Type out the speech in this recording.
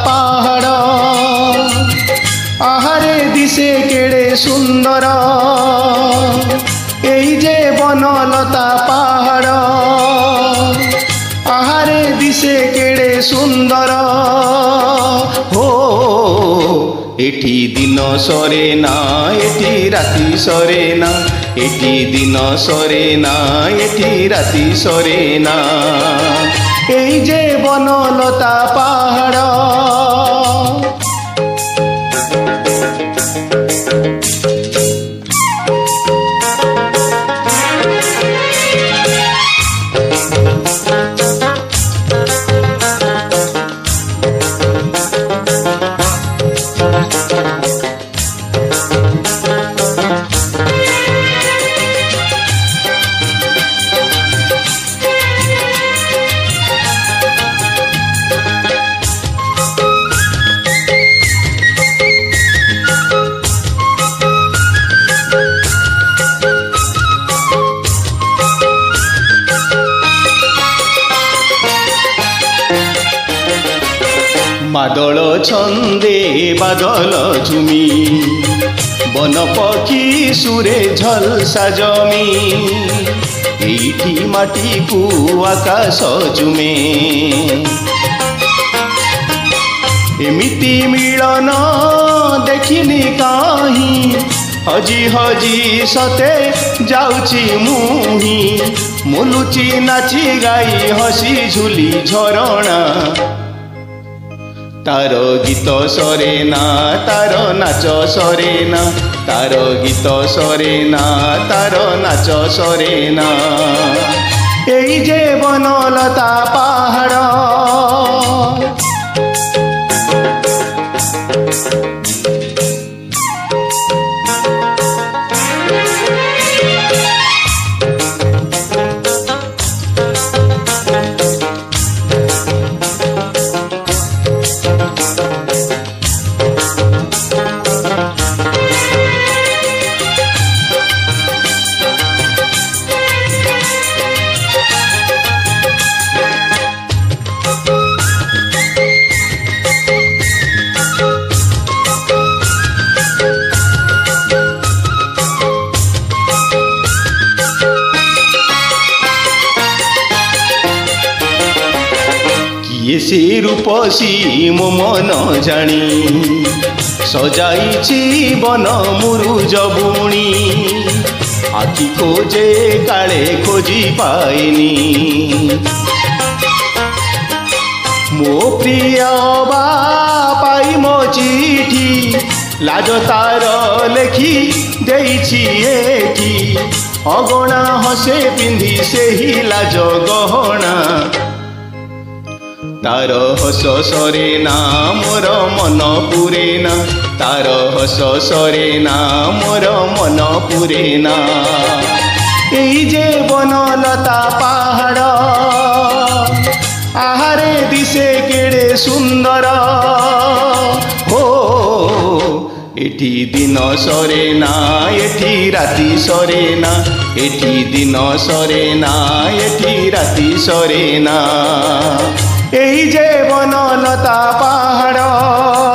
पाहाड़ आहारे दिशे केड़े सुंदर एई जे बनलता पाहाड़ आहारे दिशे केड़े सुंदर हो एठी दिन सरे ना एठी राति सरे ना एठी दिन सरे ना एठी राति सरे ना एई जे बनलता पाहाड़ बादल छंदे बादल झुमी बन पक्षी सुरे झलसा जमी एठी माटी को आकाश झुमे एमिति मिलन देखिनी काहीं हजी हजी सते जाउची मुही मुलुची नाची गाई हसी झुली झरणा तार गीत सरे ना तार नाच सरे ना तार गीत सरे ना तार नाच सरे ना एई जे बनलता पाहाड़ ये से रूपसी मो मन जानी सजाइछि बन मुरुज बुणी आखि खोजे काले खोजी पाइनी मो प्रिय बा पाई मो चिठी लाज तार लेखी देइछि एठी अगणा हसे पिंधी सेही लाज गहना तार हस सरे ना मोर मन पुरे ना तार हस सरे ना मोर मन पुरे ना एई जे बनलता पाहाड़ आहारे दिशे केड़े सुंदर हो एठी दिन सरे ना एठी राति सरे ना एठी दिन सरे ना एठी राति सरे ना एई जे बनलता पाहाड़।